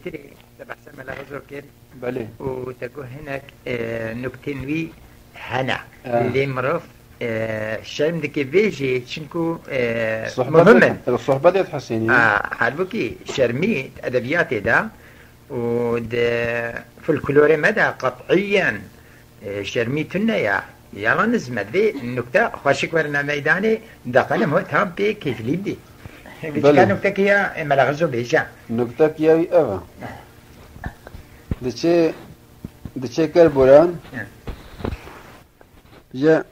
تري بحث ملا غزو كير بله وتقول هناك نكتنوي هنا اللي مرف الشايم دكي بيجي شنكو مهمة الصحبة دي تحسيني حالبوكي شرميت أدبياتي دا ود فولكلوري مدى قطعيا شرميتنا يلا نزمت بي النكتة خوشك ورنا ميداني دقنا مو تام بي كيف ليبدي كان نكتة كيا ملغزو بيجا نكتة كيا ايوه دچه كر بوران جا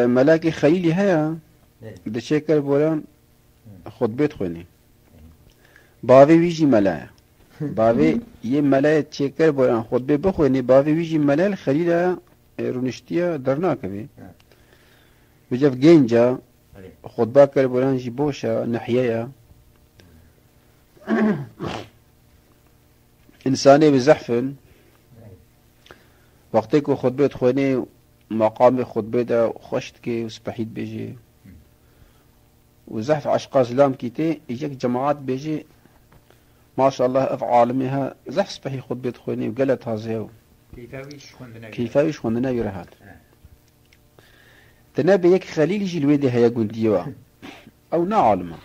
ملاكي خليلي هيا دچه كر بوران خطبه تخوني باوی ویجی ملایا باوی یه ملایا چکر بوران خطبه بخونی باوی ویجی ملال خلیل رونشتیا درنا کبی بجف گینجا خطبه کر بوران جی بوشا نحیه انساني بزحفن وقتك خطبه تخوني مقام خطبه دا خشت كي وسبحيت بيجي وزحف عشقا سلام كيتي يجيك جماعات بيجي ما شاء الله اف عالمها زحف سبحي خطبه تخوني وقالت هازيو كيفاويش خوندنا يرهات تنابي يك خليل يجي الويدي هيا قنديوا او نا عالمه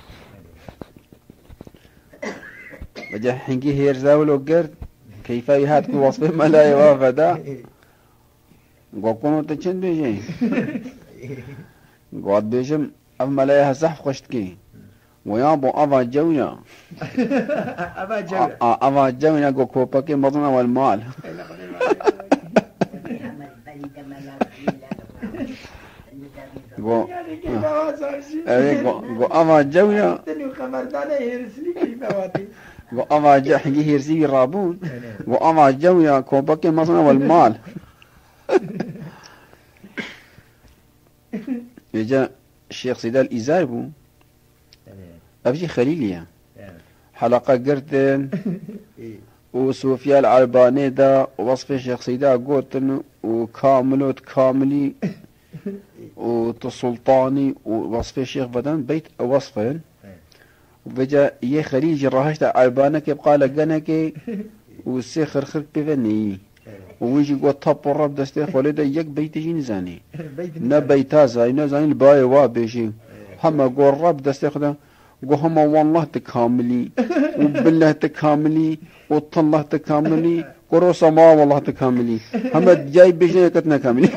وجه حنجي هيرزاول وقرد كيفاوي هات وصفه ملاي وافدا قوكونو تچن بيجي قواد بيجم اف ملاي هزحف خشتكي ويابو افا جونا افا جونا قوكوباكي مضنا والمال قو افا جونا وأما جا حقي هيرسي رابون وأما جويا كوباكي مصنع والمال يجا الشيخ سيدال إزار بو أبجي خليليا حلقة قرتن وصوفيا العرباني دا وصف الشيخ سيدا قوتن وكاملوت كاملي وتسلطاني ووصف الشيخ بدن بيت وصفين وبجا يه خليجي راهشتا عربانك يبقى لقنك والسيخر خرق بفني ويجي قوة طب الرب دستيخ ولدا يك بيتجي نزاني نا بيتا زاينا زاني الباي وابيجي هما قوة الرب دستيخ دا قوة هما والله تكاملي وبالله تكاملي وطالله تكاملي قروسا ما والله تكاملي هما جاي بيجنا يكتنا كاملي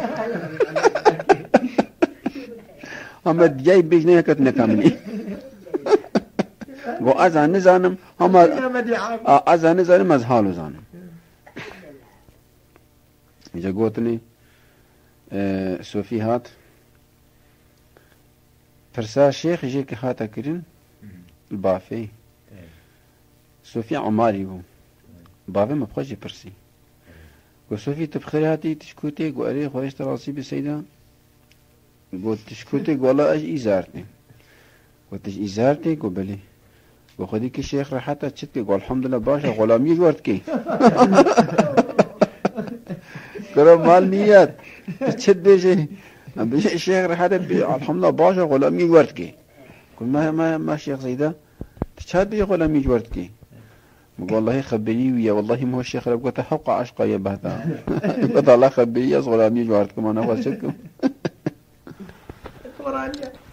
هما جاي بيجنا يكتنا كاملي و ازان نزانم هم ازان نزانم از حالو زانم اینجا گوتنی صوفی هات پرسا شیخ جی که هاتا کرن بافی صوفی عماری بو بافی مبخوشی پرسی و صوفی تبخير هاتي تشكوتي قو اري خويش تراسي بسيدا قو تشكوتي قو الله اج ايزارتي قو تش ايزارتي قو بلي وخدي كي شيخ راحتها تشتكي قال الحمد لله باشا غلامي قورتكي كرم مال نيات تشد بيجي بيجي الشيخ راحتها الحمد لله باشا غلامي قورتكي كل ما شيخ زيدا تشاد بيجي غلامي قورتكي والله خبري ويا والله ما هو الشيخ رب قلت حق عشقا يا بهتا قلت الله خبري غلامي قورتكم انا واشكم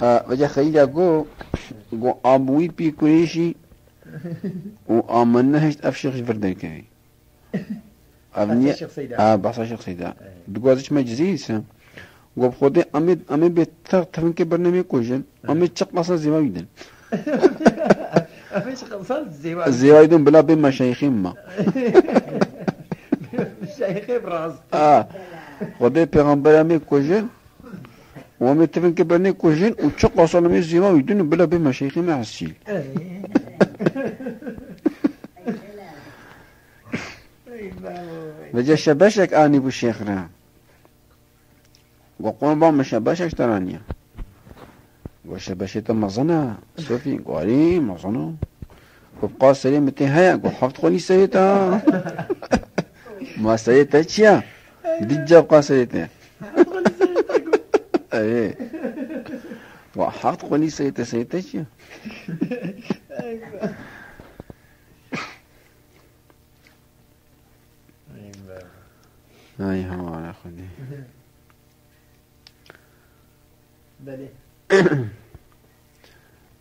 وجا خيجا قو ابوي بي كريشي وامنه هشت افشخ فردن كوي ابني بحث الشيخ سيدا دقوازش مجزيس وبخودي امي بتفن كي برنامج كوجن امي تشقص زوايدن امي تشقص زوايدن بلا بين مشايخين ما مشايخ براس خودي پیغمبر امي كوجن وامي تفن كي برنامج كوجن وتشقص امي زوايدن بلا بين مشايخين ما حسيل وجا شبشك اني بو الشيخ را وقوم بام شبشك ترانيا وشبشت مزنا صوفي قالي مزنا وبقى سليمتي هيا وحفظ خلي سيتا ما سيتا تشيا دجا بقى سيتا ايه وحفظ خلي سيتا تشيا هاي هوا على خدي بله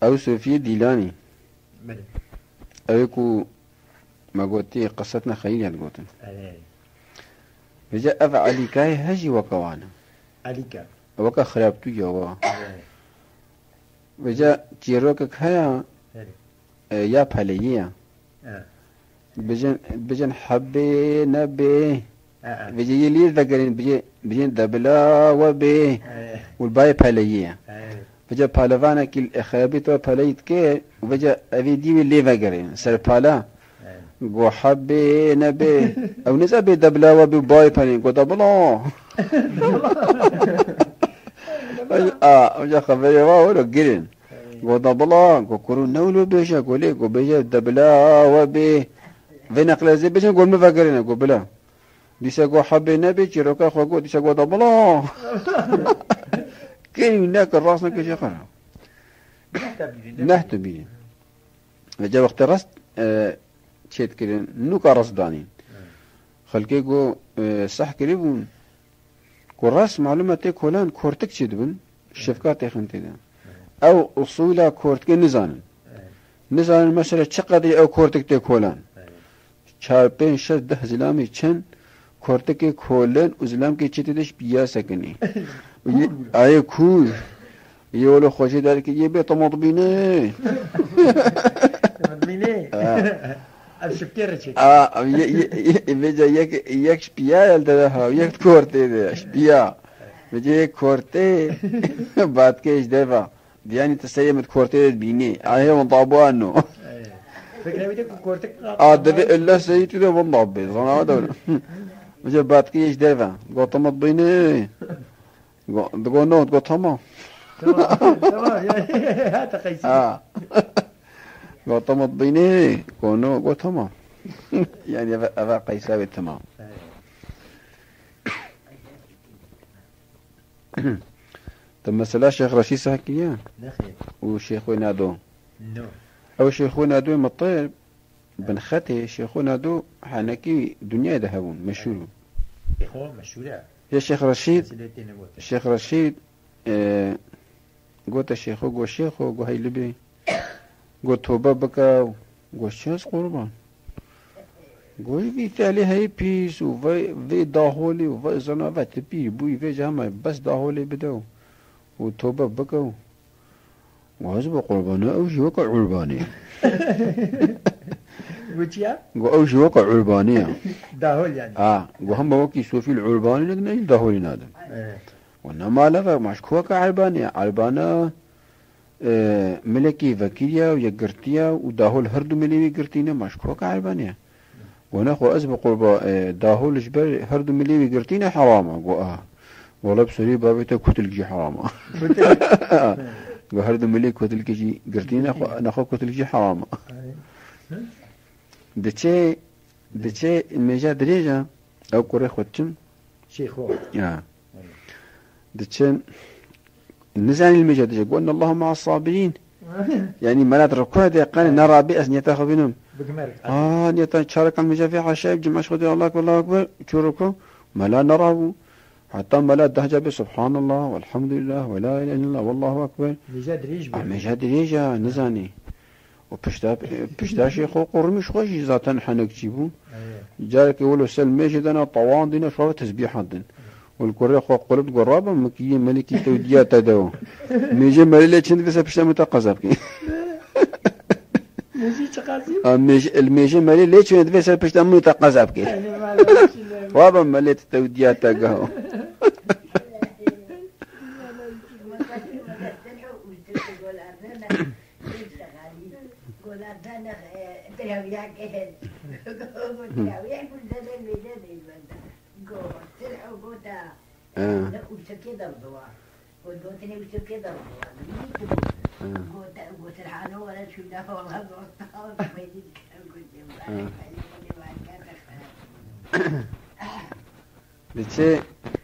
أو سوفي ديلاني بله أيكو ما قلتي قصتنا خيالي هالقوتن أيه بجا أفعلي كاي هجي وكوانا عليك وكا خرابتو جوا أيه بجا تيروك كايا يا بحليا بجن حبي نبي بيجي يلي ذكرين بيجي دبلا وبي والباي بحليا بجا بحلفانا كل خرابيتو بحليت كي وبجا أبي ديوي اللي ذكرين سر بحلا قو حبي نبي أو نسأبي دبلا وبي باي بحليا قو دبلا وجا خبري واولو قرين قو دبلا قو كرو نولو بيشا قو لي قو بيجا دبلا وبي فين أقلازي بيشا قو المفاقرين قو بلا ديسا قو حبي نبي چيروكا خوا قو ديسا قو دبلا كيني مناك الراسنا كيشي خرا نهتو بيه وجا وقت رست تشيت كرين نوكا رصدانين خلقي قو صح كريبون قو راس معلوماتي كولان كورتك چيدبن الشفكات يخنتي ده او اصولا كورتك نزانن مثلا چقدر او كورتك تي كولان 4 5 6 10 زلامي چن كورتك كولن وزلام كي چتدش بيا سكني اي كول يقولوا خوشي دار كي يبي طماط بيني مدميني الشبكير شيء بيجا يك شبيا يلتها يك كورتي ده شبيا بيجي كورتي بعد كيش دفع يعني تسيمت كورتي بيني هي من طابوانو فكرة بيتك كورتك دفع إلا سيتي ده من طابي صنع دولة بيجي بعد كيش دفع قو طماط بيني قو نوت قو تمام تمام يعني هات قيسي قو طماط بيني قو نو قو تمام يعني أبا قيساوي تمام طب مثلا شيخ رشيد ساكيا وشيخ نادو نو او شيخ نادو مطير بن ختي شيخ نادو حنكي دنيا ذهبون مشهور هو مشهورة يا شيخ رشيد قلت الشيخ قو الشيخ قو هاي لبي قو توبة بكا قو الشيخ قربان قو في تالي هاي بيس وفي داهولي وفي زنافة تبي بوي في جامع بس داهولي بدو وتوبة بكو وعزب قربانه أو شي وقع عربانية وشيا؟ أو شي وقع عربانية داهول يعني وهم وكي سوفي العرباني لكن أي داهولي نادم وإنما لغا مشكو وقع عربانية عربانة ملكي فكيريا ويقرتيا وداهول هردو مليوي قرتينا مشكو وقع عربانية ونخو أزب قربا داهول جبر هردو مليوي قرتينا حرامة والله بسوري بابيتا كتلجي حرامة وهردو ملي كتلجي قرتينا نخو كتلجي حرامة دتشي الميجا دريجا او كوري خوتشم شيخو دتشي نزاني الميجا دريجا قلنا الله مع الصابرين يعني ملات ركوع دي قال نرى بأس نيتاخذ منهم نيتا تشارك الميجا في حشايب جمع شهود الله أكبر الله أكبر تشوركو ما لا نراه حتى ملا دهجة سبحان الله والحمد لله ولا إله إلا الله والله أكبر ميجا دريجا نزاني وبشتا شيخو قرمش خوشي ذاتا حنك جيبون جارك يقولوا سلميش دنا طوان دينا شوية تسبيحات دين والكوري خو قلب قرابة مكية ملكي توديات تدو ميجي مليلة چند بس بشتا متقذب كي الميجي مليلة چند بس بشتا متقذب كي وابا مليلة توديات تدو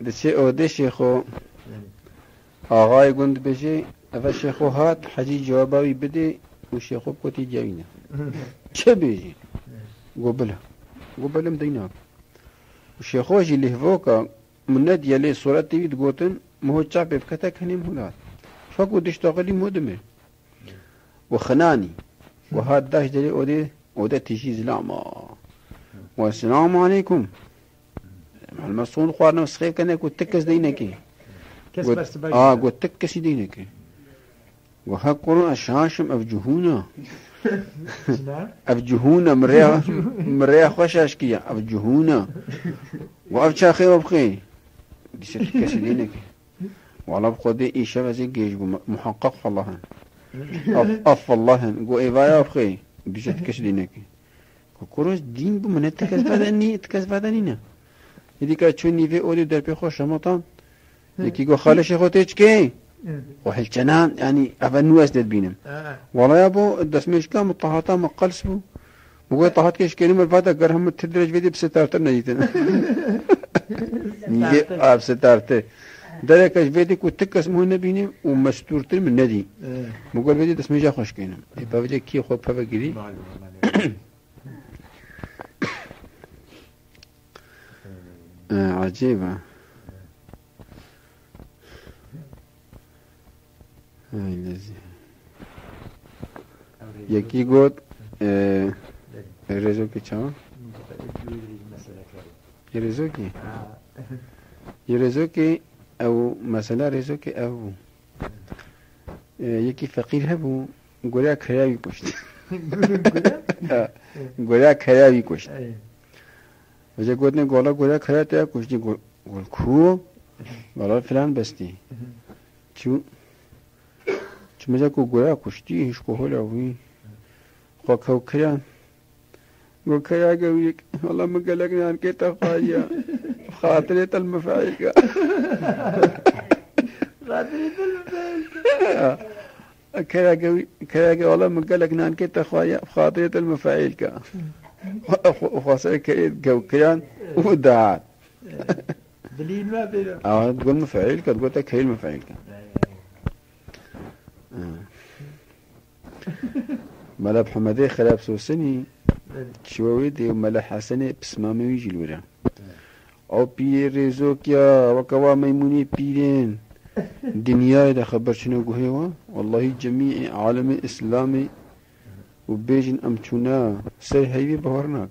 دشي أودي شيخو آغاي قند بشي أفا شيخو هات حجي جواباوي بدي وشيخو بكوتي جاوينا چه بيجي قبله مديناك شيخوجي اللي هفوكا من ندي لي صورة تيجي تقولن مو تشعب بكتك هني مولات فقو تشتغلي مدمر وخناني وهاد داش دلي أودي تيجي زلاما والسلام عليكم مع المصون خوارنا وسخيف كنا قلت تكس دينك قلت تكس دينك وهكذا الشاشم أفجهونا أفجهونا مريا خوش أشكيا أفجهونا وأفشا خير وبخير دي ستكس دينك وعلى بقدي إيشا بزي جيش محقق فالله أف الله قو إيفايا وبخير دي ستكس دينك كوروس دين بمن تكس بدنينا يدي كاتشوني في أولي در بخوش رمضان يكي قو خالش خوتيش كي وحل جنان يعني أفنواس دد بينم والله يا ابو الدسميش كام الطهاتا مقلسبو وقوي طهات كيش كلمة الفاتة قرهم تدرج فيدي بستارتر نجيتنا نيجي بستارتر دركش فيدي كتكس مهنا بينم ومستورتر من ندي مقول فيدي دسميش خوش كينم يبقى فيدي كي خو بابا قري عجيبة هاي الذي يكي قد رزوكي چاو يرزوكي او مثلا رزوكي او يكي فقير هبو قولا كراوي كشت قولا كراوي كشت وجا قلتني قولا كراوي كشت قول كو قولا فلان بستي شو مجا کو گویا کشتی هیچ کو هلا وی خو کو کران گو کیا گوی والله مقلق نان کے تخایا خاطرة المفاعل کا كيا والله مقلق نان کے تخایا خاطرة المفاعل کا وخاصة كيا كيان ودعات دليل ما بينه تقول مفاعل کا تقول تك هي المفاعل کا ملا حمدي خلاب سوسني شويدي وملا حسني بسمامي ويجي الورا او بيريزوكيا وكوا ميموني بيرين دنيا دا خبر شنو قهيوا والله جميع عالم الاسلامي وبيجن امتونا سي هيبي بهرناك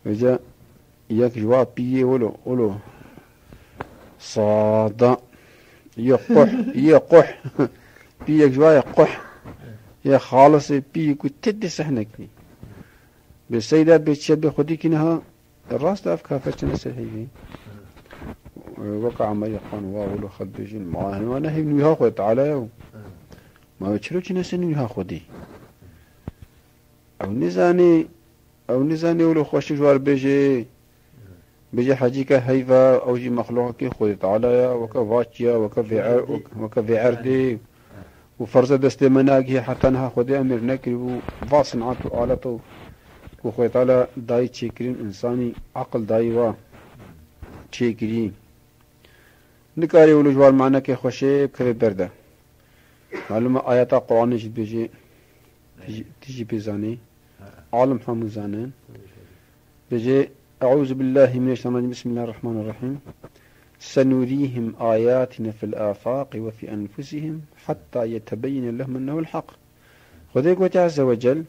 وجا ياك جواب بيه ولو صادا يقح بيك جوايا قح يا خالص بيك وتدي سحنكني بالسيدة بتشبه خدي كنها الراس ده أفكار فتشنا سحيفي وقع ما يقان واولو خد بيجين معاه وانا هي من ياخذ تعالى يوم ما بتشلو كنا سنو ياخذي او نزاني ولو خوش جوار بيجي حاجيكا هيفا او جي مخلوقك خذ تعالى وكفاتيا وكفيعردي وفرزة دستي مناقي حتى انها خذي امير نكري وفاصنعته آلته وخذ تعالى داي تشيكرين انساني عقل داي تشيكرين نكاري ولو جوار معنا كي خوشي بكفي برده معلومة آيات القرآن جد بيجي تيجي بيزاني عالم حامو زانين بيجي أعوذ بالله من الشيطان الرجيم بسم الله الرحمن الرحيم سنريهم آياتنا في الآفاق وفي أنفسهم حتى يتبين لهم أنه الحق خذيك عز وجل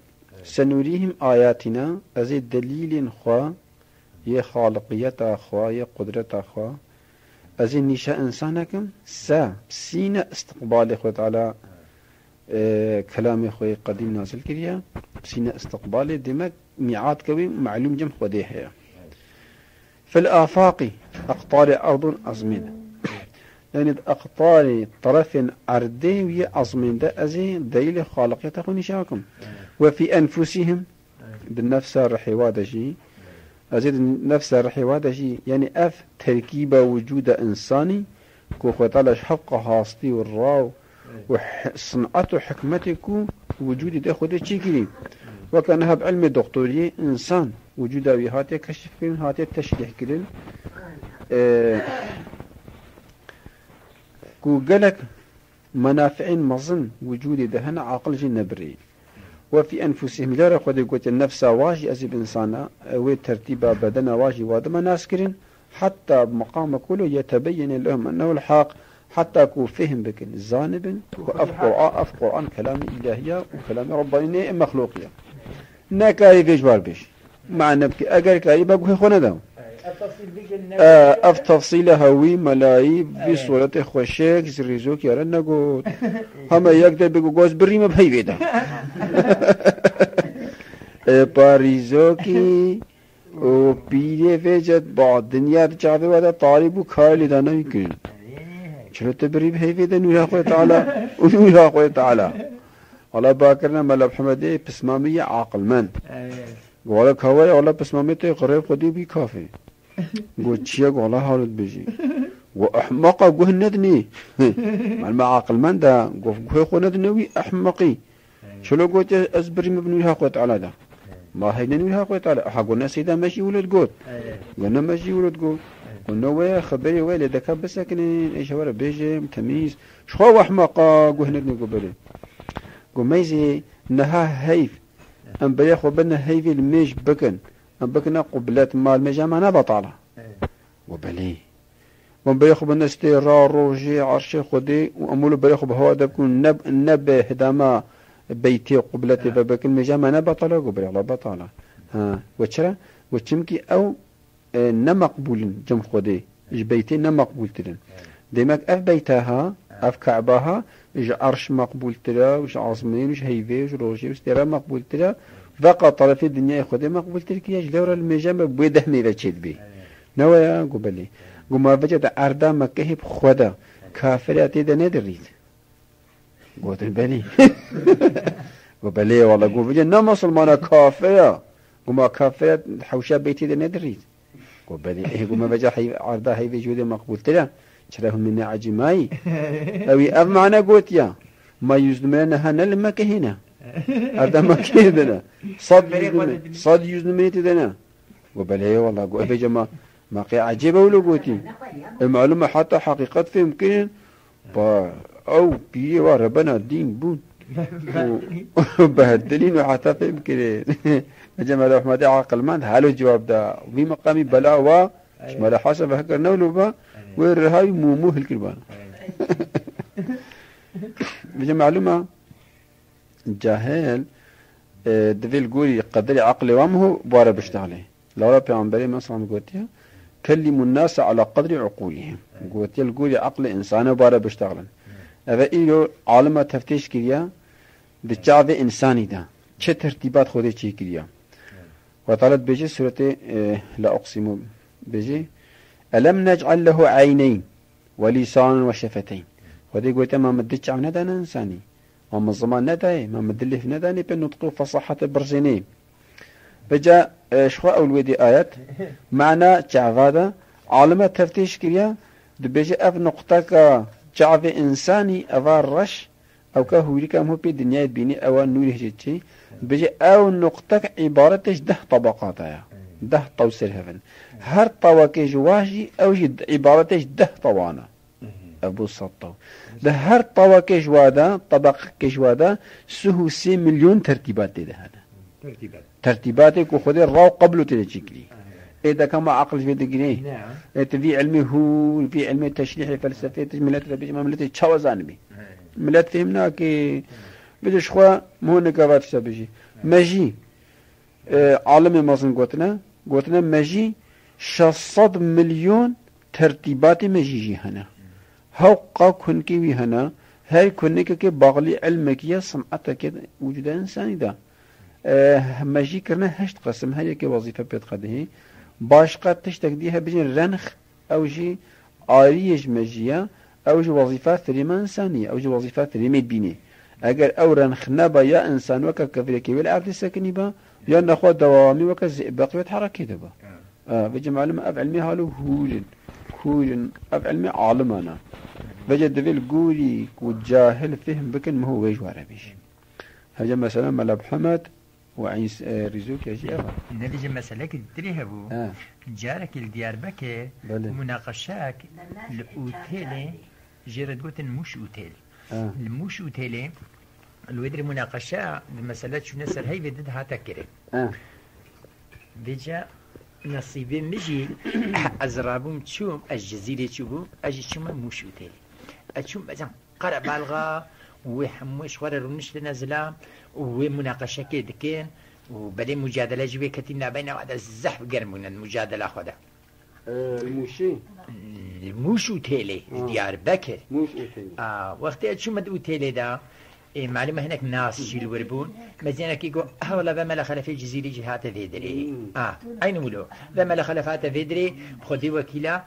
سنريهم آياتنا أزيد دليل خوا يا خالقية خوا يا قدرة خوا أزيد نشاء إنسانكم سينا استقبال خود على كلام خوي قديم نازل كريا سينا استقبال دمك ميعاد كوي معلوم جم خديها في الآفاق أقطار أرض أزمنة يعني أقطار طرف أرضي ويا أزمنة أزي دليل خالقية نشاءكم وفي أنفسهم بالنفس الرحيوادجي أزيد نفس الرحيوادجي يعني أف تركيب وجود إنساني كو خطالش حق هاستي والراو وصنعته حكمتك وجود ده خده تشكيلي وكانها بعلم الدكتوري إنسان وجوده وهاتي كشف كرين هاتي تشريح كرين كو قالك منافع مظن وجود دهنا عقل جي نبري وفي أنفسهم جارة خود يقول النفس واجي أزيب إنسانا وترتيب بدنا واجي وادما ناسكرين حتى بمقام كله يتبين لهم أنه الحق حتى كو فهم بكن الزانب وأف قرآن كلام إلهية وكلام رباني مخلوقية ناكاري في جوار بيش مع نبكي أقل كاري بقوه خونا داو أف تفصيل هوي ملاي بصورة خوشيك زريزوك يارن نقول هما يقدر بقو قوز بريم بهي بيدا باريزوكي و بيدي فيجت بعض دنيا تشعبه ودا طالب وكاري دانا يمكن شلو تبري بهي بيدا نولا خوي تعالى ونولا خوي تعالى والله باكرنا ملا محمد بسمامية عاقل من قولا كواي والله بسمامية قريب قدي بي كافي قلت شيء والله هارد بيجي وأحمق قوه ندني مع عاقل من دا قوه خو ندنوي أحمقي شلو قلت أزبري مبني لها قوة على ده ما هينا نوي لها قوة على قلنا سيدا ماشي ولد قوت قلنا ماشي ولد قوت قلنا ويا خبري ويا دكا بس لكن ايش ورا بيجي تمييز شخو أحمق قوه ندني قبلي قل ميزي نها هيف أم بياخو بنا هيفي الميش بكن أم بكنا قبلات مال مجامع نبطالة وبلي وأم بياخو بنا استيرار روجي عرشي خدي وأمولو بياخو بهوا دبكون نب هداما بيتي قبلتي فبكن مجامع نبطالة قبلي الله بطالة ها وشرا وشمكي أو نمقبول جم خدي إج بيتي نمقبول تلن ديماك أف بيتها أف كعبها إج عرش مقبول تلا وش عاصمين وش هيفي وش روجي وش ترى مقبول تلا فقط طرفي الدنيا خدي مقبول تلك ياش لورا المجامع بوده ميلا تشد بي نويا قبلي قما فجد أردا مكهب خدا كافرات إذا ندريد قلت البلي قبلي والله قو فجد نمصل مانا كافرة قما كافرات حوشا بيتي إذا ندريد قبلي قما فجد أردا هيفي جودي مقبول تلا شراهم من عجماي أوي أف معنا قلت يا ما يزدمنا هنا لما كهنا هذا ما كهنا صد يزدمني تدنا وبليه والله قلت يا جماعة ما قي عجيبة ولا قلتي المعلومة حتى حقيقة في يمكن أو بيه وربنا الدين بون وبهدلين وحتى في يمكن يا جماعة لو ما عقل ما هالو الجواب ده في مقامي بلاء ما حسب هكذا نولوبا والرهاي مو الكربان بيجي معلومة جاهل دفيل قولي قدري عقلي وامه بوارا بشتغله لو ربي عن بري مصر قوتيها كلموا الناس على قدر عقولهم قوتي القولي عقل إنسان بوارا بشتغله هذا إيلو عالمة تفتيش كريا بالشعب إنساني ده چه ترتيبات خودي چي كريا وطالت بيجي سورة لا أقسم بيجي ألم نجعل له عينين ولسان وشفتين ودي قلت ما مدتش عم ندانا إنساني وما الزمان نداي ما مدله في نداني بنطقه فصحة برزيني بجاء شخواء الودي آيات معنى شعفادا عالمة تفتيش كريا بيجي أف نقطة شعف إنساني أفار رش أو كهوري كم هو بدنيا بيني أو نوري هجتشي بيجي أو نقطة عبارتش 10 طبقات 10 توسر هفن هر طواكي جواجي أو جد عبارتش 10 طوانا أبو سطو ده هر طواكي جوادا طبق كجوادا سهو 3 مليون ترتيبات ده هذا ترتيباتك وخذي الراو قبله تلجيكلي إذا كما عقل في دقنيه نعم في علمي هو في علمي التشريح الفلسفي ملات ربي ملات تشاوزانبي ملات فهمنا كي بدش خوا مو نكافات سبجي ماجي عالمي مازن قوتنا ماجي 600 مليون ترتيبات ماجي هنا هوقا كنكي وي هنا هاي كنك كي باغلي علمك يا صنعتك وجود انساني ده ماجي كرنا هشت قسم هاي كي وظيفه بيت قده باش قد تشتكديها بجن رنخ او جي آريج ماجية او جي وظيفات ثريما انسانية او جي وظيفات ثريما بيني اگر او رنخ نبا يا انسان وكا كفريكي والعرض السكني با يا نخوة دوامي وكا زئباقي وتحركي دبا بجي معلومة اب علمي هالو هولن اب علمي عالمانا بجي دفل قولي والجاهل فهم بكن ما هو ويج وعربيش هجا مثلا ملاب حمد وعيس رزوك يا شيخ نبي مسألة كدري هبو جارك الديار بكي مناقشاك الأوتيل جرد قوتن مش أوتيل المش أوتيل الودري مناقشة المسألة شو نسر هاي بدد هاتا كريم بيجا نصيبي مجي أزرابهم تشوم الجزيرة تشوم أجي تشوم موشو تالي أتشوم مثلا قرأ بالغا وحموش ورا رونش لنزلا ومناقشة كده وبدي مجادلة جبه كتير بين هذا الزحف قرمون المجادلة خدا الموشو تالي ديار بكر وقت شو مدو تالي دا معلومة هناك ناس جيل وربون مزينا كيقول هولا بما خلف الجزيرة جهات فيدري أين مولو بما خلفات فيدري خدي وكيلا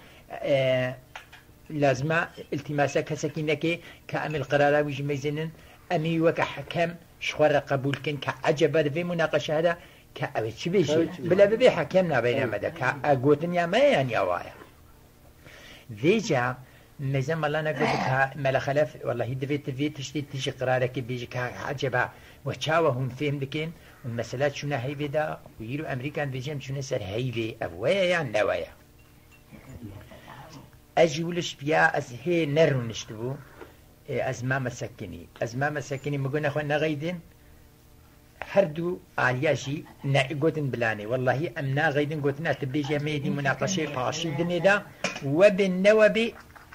لازم التماسا كسكينك كعمل قرارا ويجي ميزنن أمي وكحكم شخور قبول كن كعجبة في مناقشة هذا كأبي شبيشي بلا ببي حكمنا بين مدى كأقوتن يا ما يعني أوايا ذيجا ميزان الله نقول لك ملا خلف والله دفيت تشتي تيجي قرارك بيجي كعجبة وشاوهم فهم لكن والمسألة شو هي بدا ويرو أمريكا بيجي شو نسر هيفي أبويا يعني نوايا أجي ولش بيا أز هي نرو نشتبو از ما مسكني مقولنا أخوانا غيدن هردو عالياشي قوتن بلاني والله أمنا غيدن قوتنا تبليجي أميدي مناقشة باشي دني دا وبالنوبي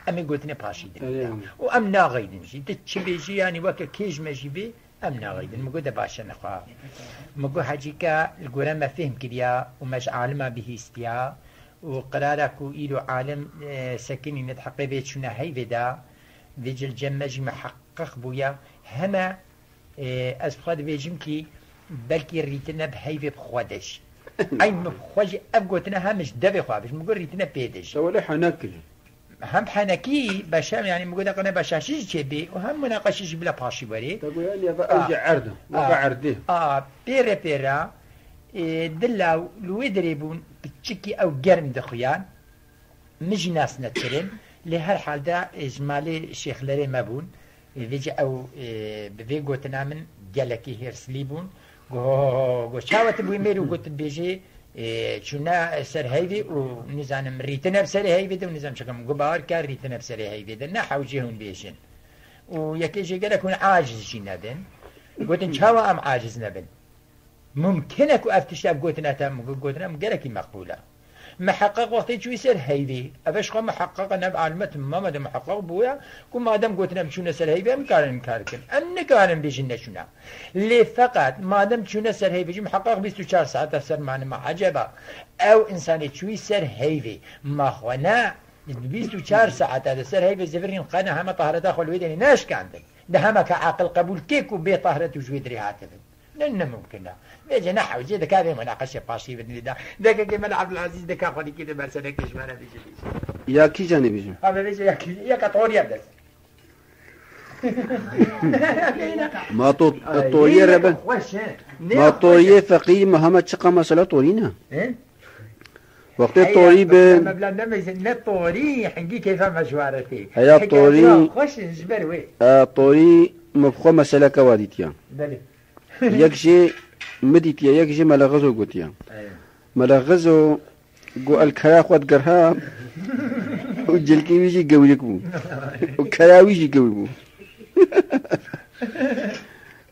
أمي قوتنا باشي دني دا وأمنا غيدن جي تتشبيجي يعني وكا كيج ماجي بي أمنا غيدن مقول دا باشا نخوا مقول حاجيكا القرآن ما فهم كريا وماش عالما به استيا وقرارك إلو عالم سكني نتحقي بيت شنا هاي بدا بيجي الجمج محقق بويا هما أسفاد بيجم كي بلكي ريتنا بهيفي بخوادش أي مخواج أبقوتنا همش دبي خوابش مقول ريتنا بيدش ولا حناكل هم حنكي باشام يعني مقول قنا باشاشيش تبي وهم مناقشش بلا باشي بري تقول يعني أرجع عرضه وقع عرضه بيرا دلاو لويدريبون بتشكي أو جرم دخيان مش ناس نترين لهر حال دا إجمالي الشيخ لري مابون بيجي أو بفي قوتنا من جالكي هيرسليبون قو شاوة بوي ميرو قوت بيجي شونا سر هيفي ونزان ريتنا بسر هيفي دا ونزان شكم قبار كار ريتنا بسر هيفي دا نحو جيهون بيشن ويكي جي قالك هون عاجز جي نبن قوتن شاوة أم عاجز نبن ممكنك أفتشتاب قوتنا تام قوتنا مقالكي مقبولة محقق وقت شو يصير هيدي أبش خو محقق أنا بعلمت ما مدام محقق بويا كل ما دام قلت لهم شو نسر هيدي مكاركن أنك أنا بيجينا شونا ليه فقط ما دام شو نسر هيدي بيجي محقق 24 ساعة أسر معنا ما عجبا أو إنسان شو يصير هيدي ما خوانا 24 ساعة هذا سر هيدي زفرين قنا هم طهرة داخل ويدني ناش كعندك ده هم كعقل قبول كيك وبي طهرة وجود ريحاتهم لأنه ممكن بيجي نحو جي دكا بي مناقشة باشي بدني دا دكا كما عبد العزيز دكا خلي كده مرسلة كشمانا بيجي يا كي جاني بيجي هذا بيجي يا كطوري أبدس ما طوري ربا ما طوري فقيه محمد شقا مسألة طورينا وقت الطوري بن مبلغ نمي طوري حنجي كيف مشوارتي هيا طوري خوش نجبر وي طوري مبخو مسألة كواديتيا يكشي مديتيا يكشي ملغزو قوتيا ملغزو قو الكرا خود قرها وجلكي ويجي قولكو وكرا ويجي قولكو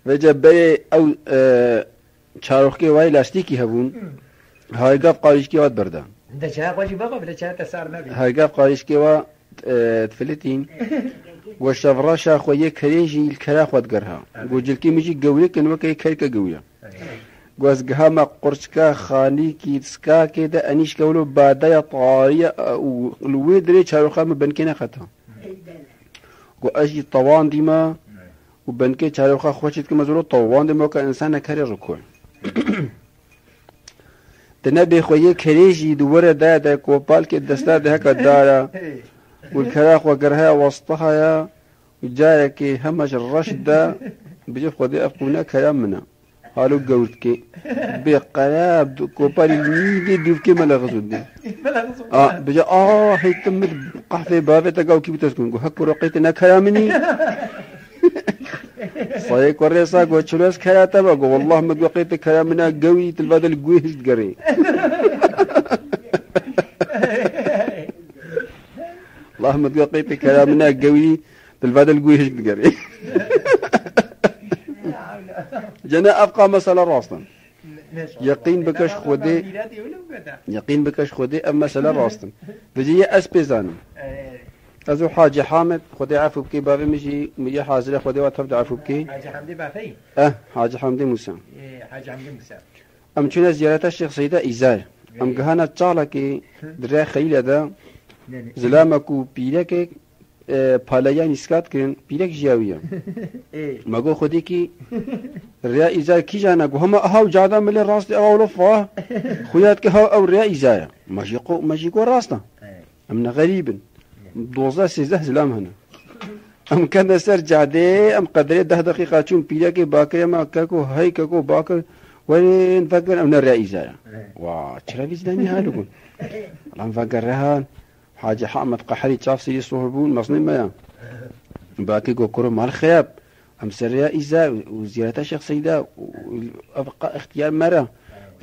فجبري او چاروخي واي لاستيكي هبون هاي قاف قارشكي واد بردا ده چا قوجي بقى بلا چا تسار نبي هاي قاف قارشكي وا تفلتين وشفراشا خويه كريجي الكرا خود قرها قو جلكي ميجي قولك ان وكي كركا قويا قوز قهاما قرشكا خاني كيتسكا كده انيش قولو بعدايا طارية والويدري چاروخا مبنكينا خطا قو اجي طوان ديما وبنكي چاروخا خوشت كمزولو طوان ديما وكا انسانا كاري ركوع تنبي خويه كريجي دوره دا كوبال كي دستا ده هكا دارا والكراخ وقرها وسطها وجايك همش الرشدة بجيب خذي أبونا كلامنا قالوا قولتك بقلاب كوبال الميدي دوفكي ملغزودي بجا هي تمت قحفي بابي تقاو كيف تسكن هكو رقيتنا كلامني صايك وريسا قوة شلوس كلاتا بقو والله ما قوقيت كلامنا قوي تلبادل قويش تقري اللهم تقيت كلامنا قوي بالبدل قويش تقري جنا أبقى مسألة راستن يقين بكش خودي يقين بكش خودي أم مسألة راستن بجي أسبيزانم أزو حاج حامد خودي عفو بكي بابي مجي حاضر خودي واتفد عفو بكي حاج حمدي بافي حاج حمدي موسى حاج حمدي موسى أم شنا زيارة الشيخ سيدة إزار أم جهانا تشالكي درا خيل هذا زلامكو بيلك باليان إسكات كرين بيلك جاوية ما جو خودي كي ريا إزار كي جانا جو هم هاو جادا ملي راس أولو فا خويات كهاو أو ريا إزار ماجيكو راسنا أمنا غريب دوزا سيزه زلام هنا أم كان سر جادي أم قدري 10 دقيقة شون بيلك باكر ما كاكو هاي كاكو باكر وين فكر أمنا ريا إزار وشرا بيزداني هالكون الآن فكر رهان حاجة حامد قحري تشاف سيدي صهربون مصني ما باكي كوكرو مع الخياب أم سريا إزاء وزيارة شيخ سيدة وأبقى اختيار مرة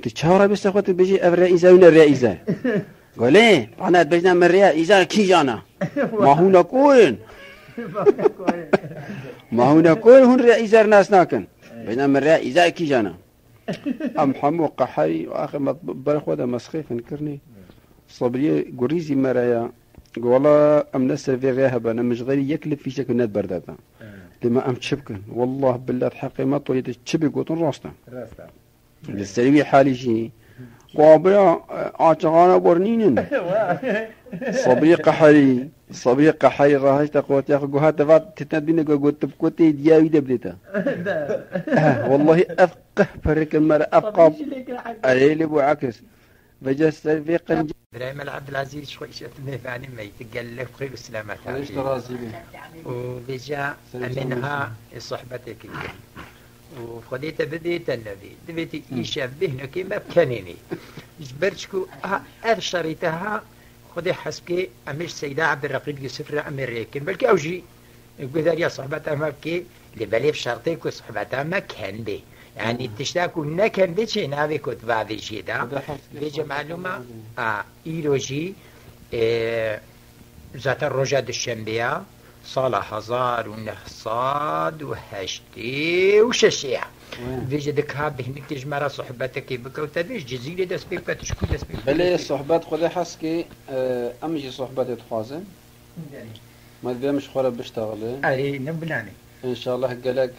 تتشاورا بس أخوات بيجي أفريا إزاء ونريا إزاء قال إيه أنا بيجنا مريا إزاء كي جانا ما هو نكون ما هو نكون هون ريا إزاء ناس ناكن بيجنا مريا إزاء كي جانا أم حمو قحري وآخر ما برخوا ده مسخيف انكرني صبريه قريزي مرايا والله أم نسر في غيابة أنا مش غير يكلف في شكل نت برداتا لما أم تشبكن والله بالله حقي ما طويت تشبك وطن راستا للسلوي حالي شيء قابلا أعتقانا برنين صبري قحري راهش تقوت يا أخو هات فات تتنبينا قلت بكوتي دياوي دبلتا والله أفقه فرق المرأة أفقه أليلي وعكس بجس في قنج درايما عبد العزيز شوي شفت فاني ما يتقلب خير السلامة ليش ترازي وبيجا منها صحبتك وخديت بديت النبي دبيتي يشبهنا كما بكنيني جبرتكو ارشريتها خدي حسبكي امش سيدة عبد الرقيب يوسف امريكان بلكي اوجي يقول يا صحبتها ما بكي لبلي بشرطيك وصحبتها ما كان بي يعني تشتاكو نكن بيجي نابي كنت بعد جيدا بيجي معلومة إيروجي ذات الرجاد الشنبية صالح 1980 بيجي دكها بهنك تجمع صحبتك بكوتا بيج جزيرة دس بيك تشكو دس بيك بلي الصحبات خذي حسكي أمجي صحبتي تخازن ما تبي مش خورة بشتغل أي نبلاني إن شاء الله قالك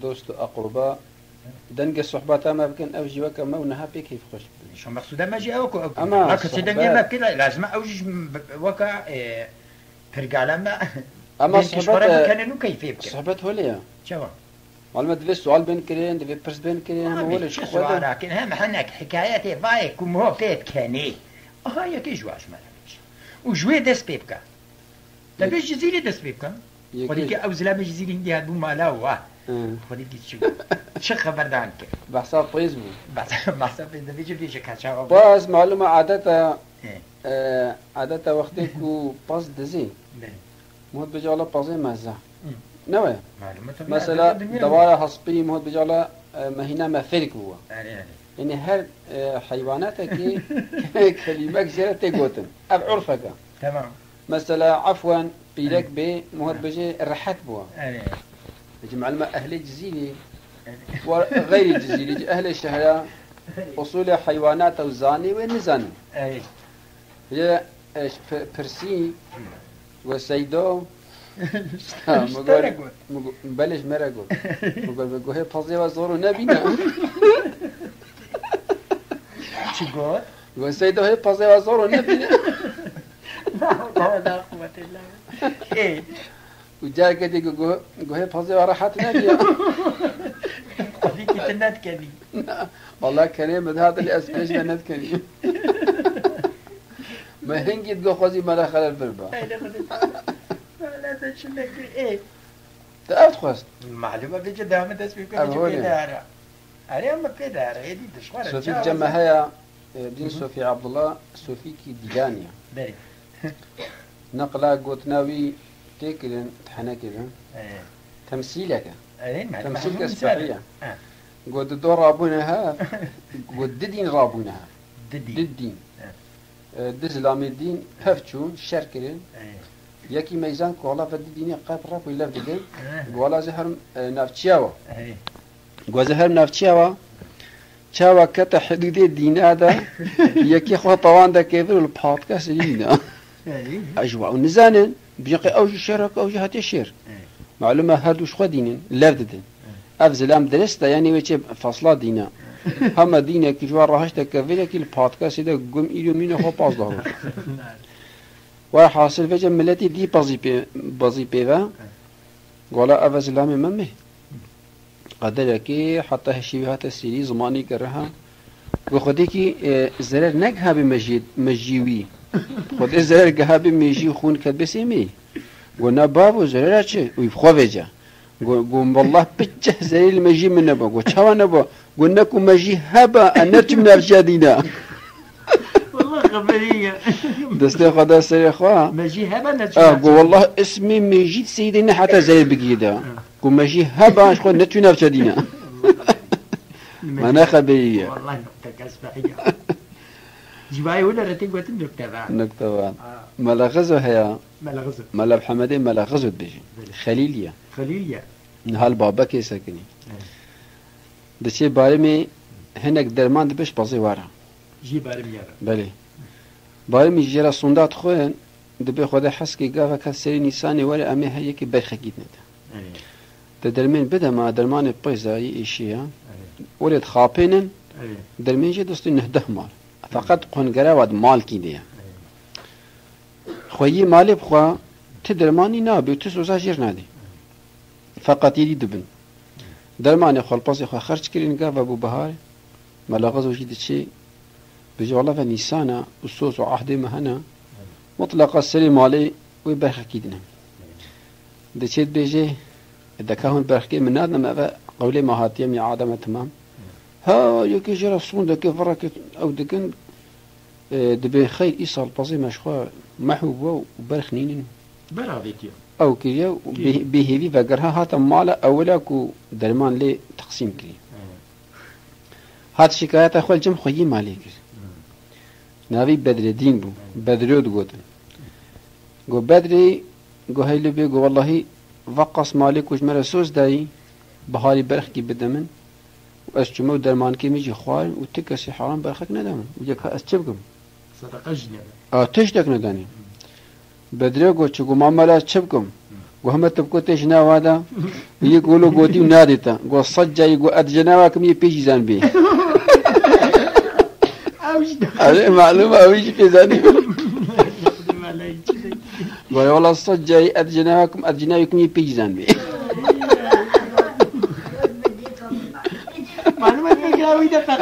دوست أقرباء دنق الصحبات ما بكن أوجي وكما ونها بيك كيف خوش شو مقصودة ما جي أوكو أما كسيدني ما كده لازم أوجي وكا فرقالة ما أما الصحبات كانوا كيف يبكي الصحبات هوليا شو والله تفي سؤال بين كرين تفي برس بين كرين هم هولي شو سؤال لكن هم حنك حكاياتي بايك كم هو كيت كاني هاي كي جواش ما وجوي دس بيبكا تبيش جزيرة دس بيبكا خديك أو زلمة جزيرة هندي هادو مالاوا خديك شو خبر دانك بحساب طيزمو بحساب إذا بيجي بيجي كاشا باز معلومة عادتها وقتك باز دزي مهد بجالة بازي مزة نوى مثلا دوارة حصبي مهد بجالة مهينة ما فرق هو يعني هر حيواناتك كلمة جيرة تقوتن أب عرفك تمام مثلا عفوا بيلك بي مهد بجي الرحات بوا يجي معلمة أهل الجزيرة وغير الجزيرة أهل الشهر أصول حيوانات وزاني والنزاني هي برسي وسيدو بلش مرقو مقول هي فضي وزورو نبينا شو قول؟ قول سيدو هي فضي وزورو نبينا لا قوة إلا بالله وجاء كده يقول هي فضي وراحت نبينا قضيك تنات كذي والله كريم هذا اللي أسمعش نت كريم ما هنجي تقول خوزي ما دخل البربا لا تشلك إيه تعرف خوست المعلومة بيجي دائما تسبيك بيجي كده أنا ما كده هي دي دشوار سوفي جمع هيا بين سوفي عبد الله سوفي كي ديانيا نقلا قلت ناوي تكلن تحنا كده تمثيلك تمثيلك اسبوعية قلت دور رابونها قلت ددين رابونها ددين دزلامي الدين هفتشون شركرين يكي ميزان كولا فدديني قاب راب ولا فدين ولا زهر نافتشياوا گوزهر نفچیاوا چاوا کت حدود دینا دا یکی خو طوان دا كيفر البودكاست دینا اجوا ونزانن بيقي اوج شرك اوج هاتي شير معلومه هادوش خو دينن لرددن افزلام درستا يعني وجه فاصله دينا هم دينا كي جوار راهشتا كفيلا كي البودكاست ده قم إلو مينو خو باز دهور وحاصل فجأة ملتي دي بازي بيفا قولا افزلام ممه قدر كي حتى هشيبهات السيري زماني كرها وخدي كي زرر نجها بمجيوي خد زرر جها بمجي خون كبسيمي قلنا بابو زرر شيء ويبخوفجا قوم والله بتجه زي المجي من نبا وشوا نبا قلنا كم مجي هبا أنرج من الجديدة والله خبرية دستي خدا سري خوا مجي هبا نرج والله اسمي مجيد سيدنا حتى زي بقيدا قوم مجي هبا شو نرج من الجديدة ما أنا خبرية والله نقطة كسبحية جواي ولا رتي قلت نكتة ملا غزو هيا ملغزو ملا محمدين ملا غزو بيجي خليلية خليلية نهال بابا كي ساكني دشي باري مي هناك درمان دبش بازي وارا جي بارم يارا بله باري مي جرا صندات خوين دبي خدا حس كي قافا كسري نيساني ولا امي هي كي برخه جيتنا تدرمين بدا ما درمان بيزاي اشيا ولد خابينن درمين جي دوستي نهده مال فقط قنقرا ود مال كي دي خوي مالي بخوا تدرماني نابي تسوسا جير نادي فقط يدي دبن درماني خو الباسي خو خرج كرين قاف ابو بهار ملا غزو جديد شيء بيجي والله فنيسانا وصوص وعهد مهنا مطلق السليم عليه ويبرخ كيدنا دشيت بيجي دكاهون برخي من هذا ما قولي ما هاتيم يا عادم تمام ها يكي جرى الصون دك فرك او دكن دبي خير ايصال بازي مشخوا محو وبرخ نينين برافيتيو او كيا بهيفي فقرها هات مالا اولا كو درمان لي تقسيم كري هات شكايات اخوال جم خوي مالي كر ناوي بدر الدين بو بدرود قوتن قو بدري قو هيلو بي قو والله وقص مالك وش مرسوس داي بهاري برخ كي بدمن واسجمو درمان كي ميجي خوار وتكسي حرام برخك ندمن وجاك اسجبكم صدقة جنة تشتك نداني بدري قو تشكو ماملا تشبكم وهم تبكو تشنا وادا يقولوا قوتي ونادتا قو صجا يقو ادجناواكم يبيجي زان بي هذه معلومة اويش في زاني قو والله صجا ادجناواكم يبيجي زان بي معلومة تقراوي دفق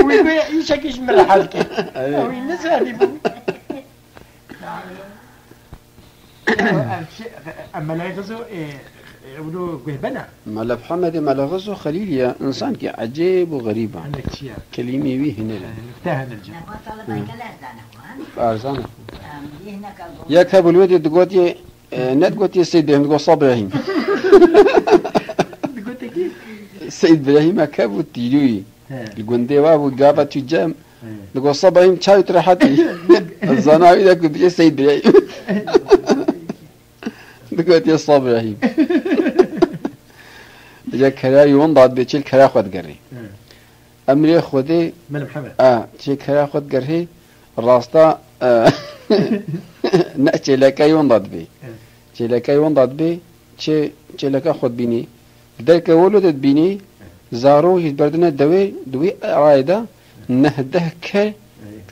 ويقول يشكش من الحلقة او ينسى اما لا يغزو يقولوا قهبنا ملا محمد ملا غزو خليليا انسان كي عجيب وغريب عندك شيء كلمه وي هنا نفتها نرجع ارزانه يكتب الودي تقولي ند قلتي السيد ابراهيم تقول صبر ابراهيم قلت كيف السيد ابراهيم كابو تيجوي الجندي وابو قابا تجام تقول صبر ابراهيم شاي ترحتي الزناوي ذاك بيجي السيد ابراهيم دقوت يا صابر ابراهيم جا كراي ونداد بيتشيل كرا خد قري امري خدي من محمد تشي كرا خد قري راستا نأتي لك ونداد بي تشي لك ونداد بي تشي لك خد بيني ذلك ولد بيني زارو يبردنا دوي رايده نهده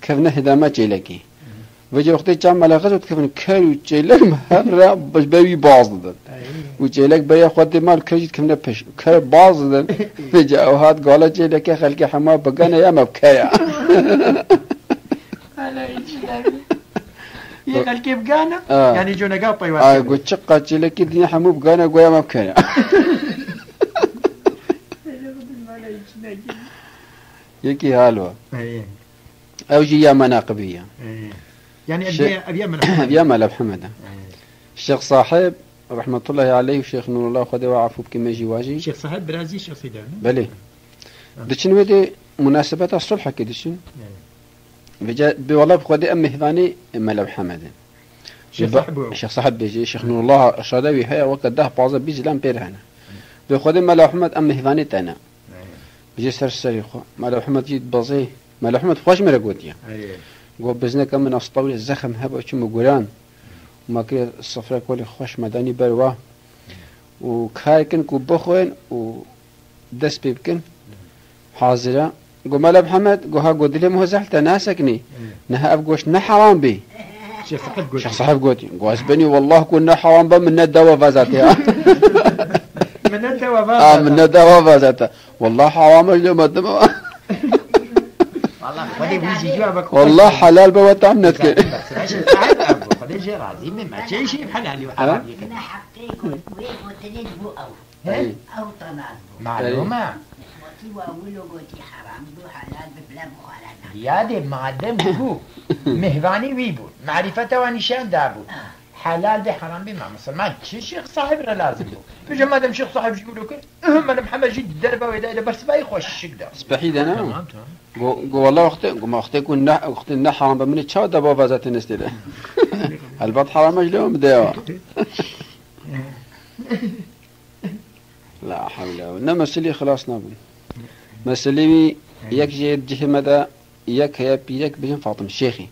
كفنه هدامه تشي لكي وجه وقتی جام على غزو تكفن كارو جيلك مهرة باش بوي باز دادن وجيلك بيا خود مال كريت كمنا بش كار باز دادن وجه اوهات قالا جيلك خلق حما بقانا يا مبكايا على ايش يا خلق بقانا يعني جونا قاطي واحد قلت شقة جيلك الدنيا حمو بقانا قويا مبكايا يكي هالوا او جي يا مناقبية يعني أبيام ملا محمد الشيخ صاحب رحمة الله عليه والشيخ نور الله خده وعفو بكما جواجي الشيخ صاحب برازي الشيخ سيدان بلي دشن ودي مناسبات الصلح كدشن والله بخده أم هذاني ملا محمد الشيخ صاحب بيجي الشيخ نور الله الشادوي هيا وقت ده بعض بيجي لام بيرهنا بخده ملا محمد أم هذاني تانا بيجي سر السريخة ما لو حمد جيت بزيه ما لو حمد خوش مرقوتيا قو بزنا كم من أسطول الزخم هبا شو مقولان وما كده الصفرة كولي خوش مداني بروا وكايكن كو بخوين ودس بيبكن حاضرة قو ما لو حمد قو ها قو دلي مهزحت ناسكني نها أبقوش نحرام بي شيخ صاحب قوتي قو أسبني والله كنا حرام با من الدواء فازاتها من الدواء فازاتها من الدواء فازاتها والله حرام اليوم الدواء والله حلال بوتعم نتكي خديجة راضي ما شيء حلال وحرام أنا حقيقة وتنين بو أو طناد معلومة وتي وأولو قوتي حرام بو حلال ببلا مخالنا يادي معدم بو مهواني ويبو معرفته ونشان دابو حلال بحرام بما مسلمان شيخ صاحب لازم بو بجا مادام شيخ صاحب يقولوا كده انا محمد جيت الدربه وإذا بس باي خوش الشيك ده سبحيد أنا قو والله أختي كنا حرام بمن تشاو دابا فازات النستيله البط حرام مجلوم بداوا لا حول ولا قوة إنما مسلي خلاص نابن مسلي يك جيد جهمدا يك هي بيك بين فاطم الشيخي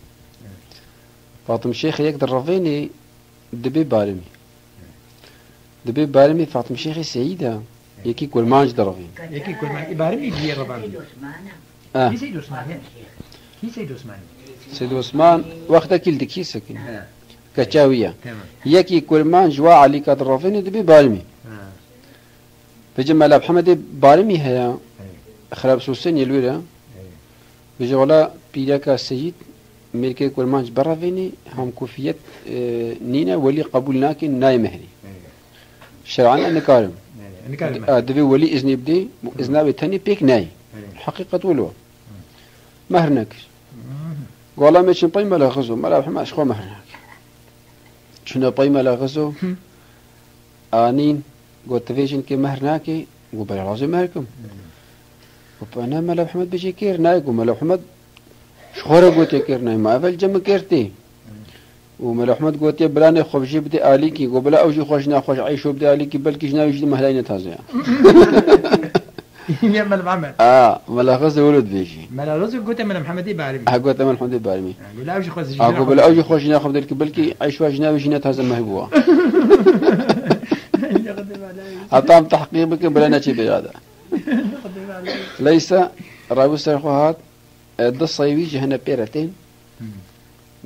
فاطم الشيخي يك درفيني دبي بارمي فاطم الشيخي سعيدة يكي كل مانج درفين يكي كل ما بارمي دي ربابي كي سيد عثمان كي سيد عثمان سيد عثمان وقتها كل دكي سكن كتشاوية يكي كل مانج وعلي كدرفيني دبي بارمي بجمع محمد بارمي هيا خراب سوسن يلويرا بجي ولا بيلاكا سيد ملكي كل مانج برافيني هم كوفية نينا ولي قبولناك ناي مهري شرعا أنا كارم دبي ولي إذن يبدي إذن بتاني بيك ناي حقيقة ولو مهرناك والله ما شن طيمة لا غزو ما لا محمد شخو مهرناك شنو طيمة لا غزو آنين قلت فيشن كي مهرناكي قبل لازم مهركم وأنا ملا محمد بيجي كير نايكو ملا محمد شخورة قلت كير ناي ما أفل جم كيرتي وملا محمد قلت بلاني خوشي بدي آليكي قبل أوجي خوش ناخوش عيشو بدي آليكي بلكي جناوي جدي مهلاين تازيا يا ملا محمد ملا غز ولد بيجي ملا غز قلت ملا محمد بارمي قلت ملا محمد بارمي لا أوجي خوش قبل أوجي خوش ناخو بدي بلكي عيشو جناوي جنات هذا مهبوا أطعم تحقيق بك بلا شيء بهذا ليس راوس الخوات الدصة يجي هنا بيرتين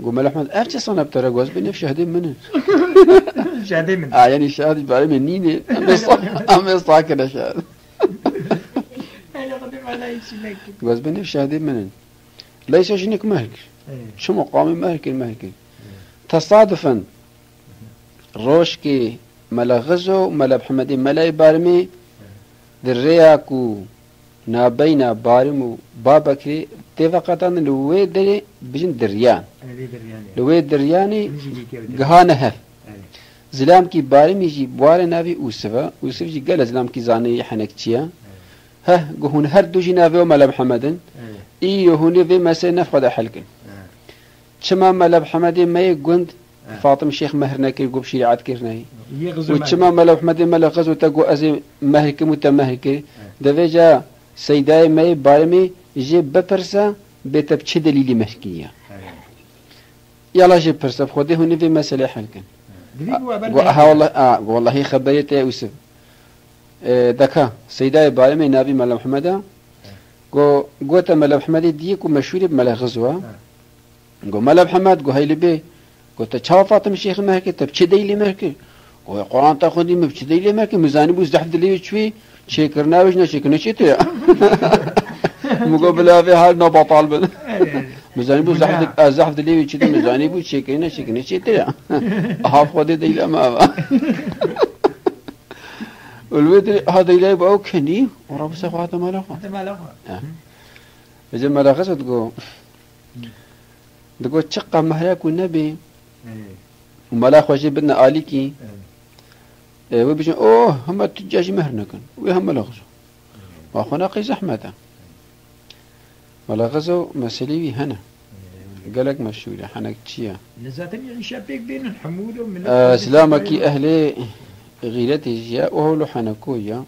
قوم الأحمد أرجع صنع بترجوز بنفس شهدين منه شهدين منه يعني شهد بعلم منيني أم يصطع كذا شهد جوز بنفس شهدين منه ليس شنك مهك شو مقام مهك تصادفا روشكي ملا غزو ملا محمد ملا بارمي درياكو نابينا بارمو بابكري تفقطان لوي دري بجن دريان لوي درياني جهانه زلام كي بارمي جي بوار نافي اوسف جي قال زلام كي زاني حنكتيا ها جهون هردو جي نافي ملا محمد ايو هوني في مسا نفقد حلقن شما ملا محمد ما يقند فاطم الشيخ مهرنا كي يقول شريعة كيرناي وشما ملا محمد ملا غزو تقو أزي مهك متمهك دفجا سيداي ماي بارمي جي ببرسا بتبتش دليل مهكية يلا جي برسا بخوده هوني في مسألة حلقا والله خبريت يا يوسف دكا سيداي بارمي نبي ملا محمد قوت ملا محمد ديك ومشهور بملا غزوة قو ملا محمد قو هاي لبي قلت تشاو فاطمة الشيخ مهكي تبتش دليل مهكي والقرآن تاخذي مبتش دليل مهكي مزاني بوز دحف دليل شوي شكرنا وجنا شكرنا شتيا مقابل في حال نبى طالب مزاني بوز زحف دليل شتي مزاني بوز شكرنا شتيا هاف خدي دليل ما والويد هذا اللي يبغى كني ورب سخواته مالخه إذا ما لخصت تقول تشقى مهلاك والنبي وملا خوشي بدنا آليكي وبيجون هم تجاج مهرنا كان وهم لغزو واخونا قي زحمته ولا غزو مسليوي هنا قالك مشهورة حنك تشيا نزاتني يعني شابك بين الحمود ومن سلامك أهلي غيرتي جاء وهو حنكويا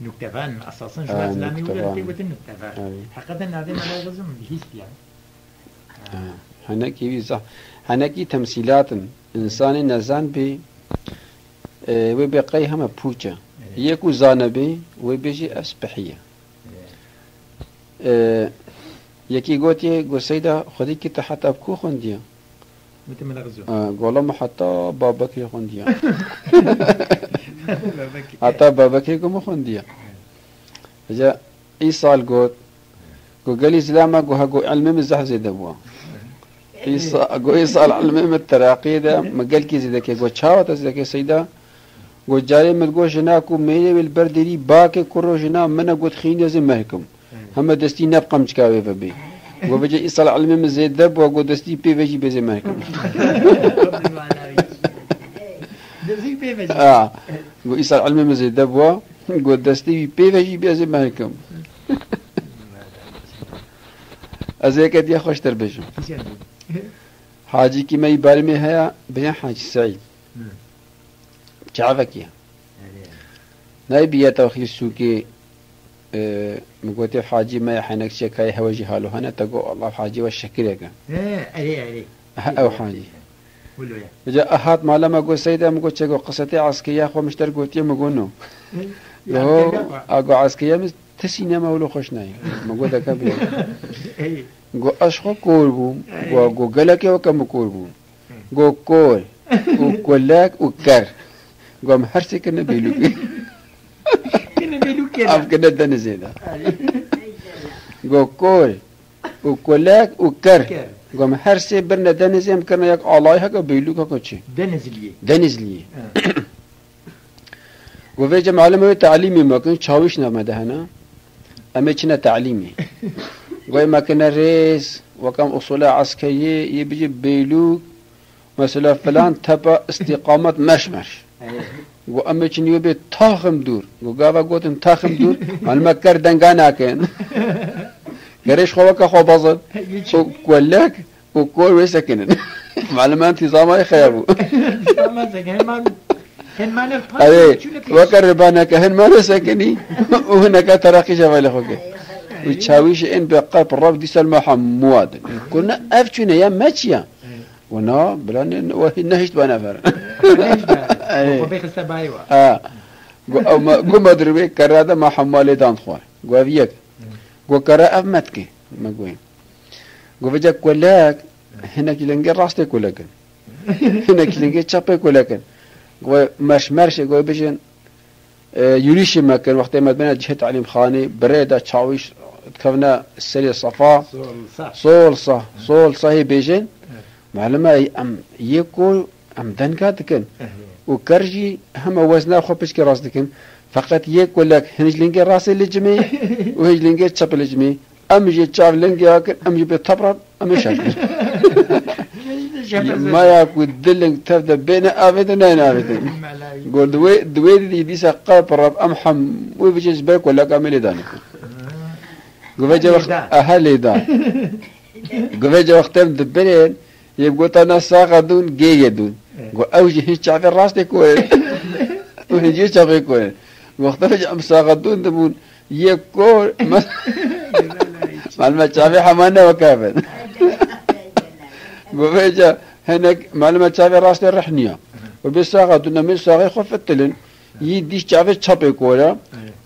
نكتفان أساسا شو إسلامي ولا تيجي النكتفان حقيقة هذا ما لازم بهيس يعني هناكي بيزح هناكي تمثيلات إنسان نزان بي وبقي هم بوجة يكو زانبي وبيجي أسبحية يكي قوتي قو سيدة خدي كي حتى أبكو خنديا متى ملغزو قولهم حتى بابكي خنديا حتى بابكي قو خنديا جاء إيصال قوت قو قالي سلامة قو هقو علمي مزح زي دبوا إيصال علمي التراقي ده ما قال كي زي دكي قو تشاوة زي دكي سيدة قو جاري مدقو جناكو ميلي بالبردري باكي كرو جنا منا قو تخيني زي مهكم هم دستي نبقى مشكاوي فبي وبجي إيصال علمي مزي دب وقو دستي بي فيجي بزي مهكم قو إيصال علمي مزي دب وقو دستي بي فيجي بزي مهكم أزيكت يا خوش تربيشو حاجي كي ما يبالي مي هيا بيان حاجي سعيد شعفك يا نايبي يا توخي السوكي مقوتي حاجي ما يحنك شكاي هواجي هالو هنا تقول الله حاجي والشكريك علي أو حاجي جاء أحد ما لما قول سيدة مقول شكو قصتي عسكية خو مشتر قوتي مقولنو هو أقو عسكية تسينا مولو خوشناي مقول ذاك بيه قو أشخو كوربوم قو قلك وكم كوربوم قو كور وكلاك وكر قو محرسي كنا بيلوكي أف كنا دنا زيدا قو كور وكلاك وكر قو محرسي برنا دنا زيم كنا يك الله هكا بيلوكا كوتشي دنزليه وفي جمع علماء تعليمي ما كان شاويشنا مدهنا أما كنا تعليمي وما كنا رئيس وكم أصول عسكرية يبجي بيلوك مثلا فلان تبع استقامة مشمش وأما كنا يبي تاخم دور وقابا قوتن تاخم دور علما كردنغانا كان قريش خوكا خو بازل وكولاك وكول ويسكنن معلما انتظامها يخيبو أيه وكربانا كهن ما نسكني وهناك تراقي شوالي خوكي وتشاويش إن بقى الرب دي سلمى حمواد كنا أفتشنا يا ماتشيا ونا بلان وهي نهشت بنافر وبيخ السبايوا أو ما قوم أدري كرادا ما حمالي دان خوار قوافيك قوكرا أفمتك ما قوين قوفجا كولاك هناك لنجي راستك ولكن هناك لنجي تشابك ولكن قو مرش قو بيجن يريش مكان وقت ما بنا جهة تعليم خاني بريدة تشاويش تكفنا السرية صفا صول صحي بيجن معلومة أم يكون أم دنكاتكن وكرجي هم وزنا خبش كراستكن فقط يكون لك هنج لينجي راسي لجمي وهج لينجي تشاب لجمي أم يجي تشاب لينجي أكل أم يجي بتبرد أم يشاكل ما يكون دلنج تبدأ بين آفتين وين آفتين قول دوي دي سقى برب أمحم ويبجز بيك ولا كامل دانك قفجة وقت أهلي دان قفجة وقت مدبرين يبقوا تنا ساقة دون جيجة دون قو أوجي هيش شعبي راسي كوين وهيجي شعبي كوين وقت فجأة مساقة دون دمون يكون معلومة شعبي حمانا وكافن قفجة هناك معلومة شعبي راسي رحنية وبالساقة دون من ساقة خفتلن يديش شعبي شعبي كولا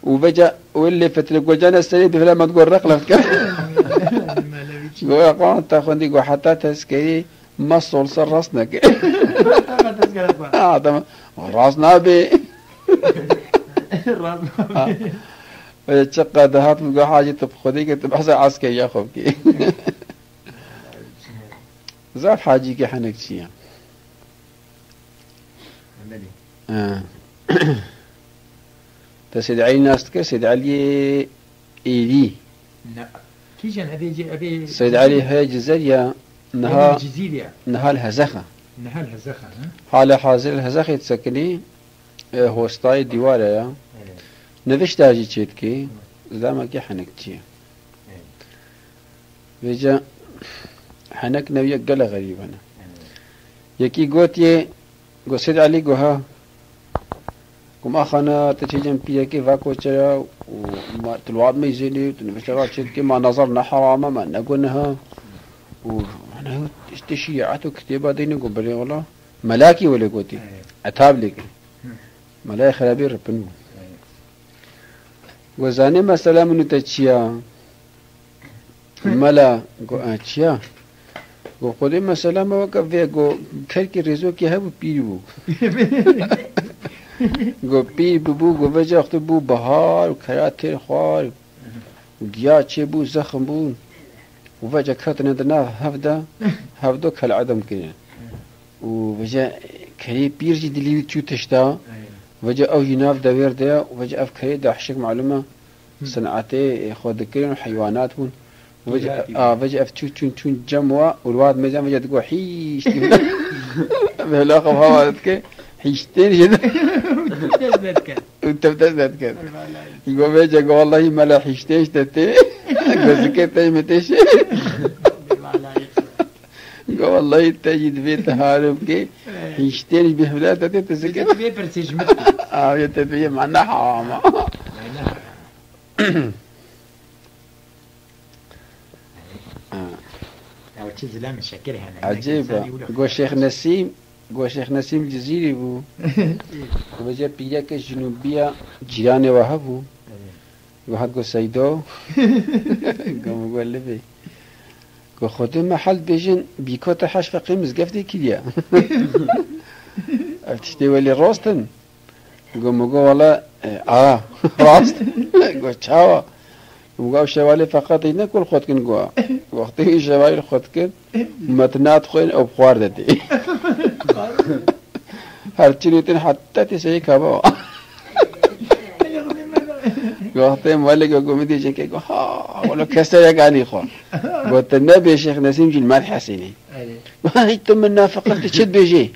وبجا واللي فتلك وجانا السريع بفلا ما تقول رقلك قوي قوان تاخذ قو حتى تسكري ما صول صار راسنا تمام راسنا بي ويتشقى دهات لقى حاجة تبخذيك تبحث عسكري يا خوكي زاف حاجي كي حنك شيء سيد علي ناس تكر سيد علي إيدي نعم كيجان أبي سيد علي هاي جزيريا نها الهزخة حال حاضر الهزخة تسكني هوستاي ديوارة يا نفشت هاجي تشيتكي زعما كي حنك تشي بيجا حنك نبي قال غريب أنا يكي قوتي قو سيد علي قوها كم أخنا تتجمع بيك فاكوتشا وما تلواب ميزيني وتنفشلات شد ما نظرنا حرامة ما نقولها وأنا استشيعت وكتابة ديني قبلي والله ملاكي ولا قوتي أتاب لك ملاي خلابي ربنو وزاني مثلا من تشيا ملا قو أشيا قو قدي مثلا ما وقف فيه قو كركي رزو كي هبو بيرو قو بير ببو قو وجه أخت بو بهار وكرات خوار وجيا تشبو زخم بو وفجأة كرتنا دنا هفدا كالعدم كنا وفجأة كري بيرجي دليل تشو تشتا وفجأة أو جناف دوير ده وفجأة أفكاري ده حشك معلومة صناعتي خود ذكرين وحيوانات بون وفجأة أفتشو تشون جموا والواد ميزان فجأة تقول حيش بهلاقة بهواتك حيشتين جدا وانت بتزدد كده يقول فجأة والله ما لا حيشتين تتي قزكت متش والله تجد بيت هارب كي يشتري بهولات تتسكت تبي برسيج مت يتبي معنا حرام او تشز لا مشكل هنا عجيب قو شيخ نسيم الجزيري بو وبجا بياك الجنوبية جيراني وهبو واحد قو سيدو قام قول لي قو خدو محل بيجن بيكوتا حاش فقيم مزقفتي كيليا افتشتي ولي روستن قام قو والله راست قو تشاوا قو شوالي فقط هنا كل خدكن قو وقتي شوالي خدكن متنات خوين او بخوار دادي هرچنوتن حتى تسعي كابا وقتی مالک حکومتی چه که ها ولی کسر یک علی خو قلت النبي شيخ نسيم جي المال حسيني هيتم منا فقط تشد بيجي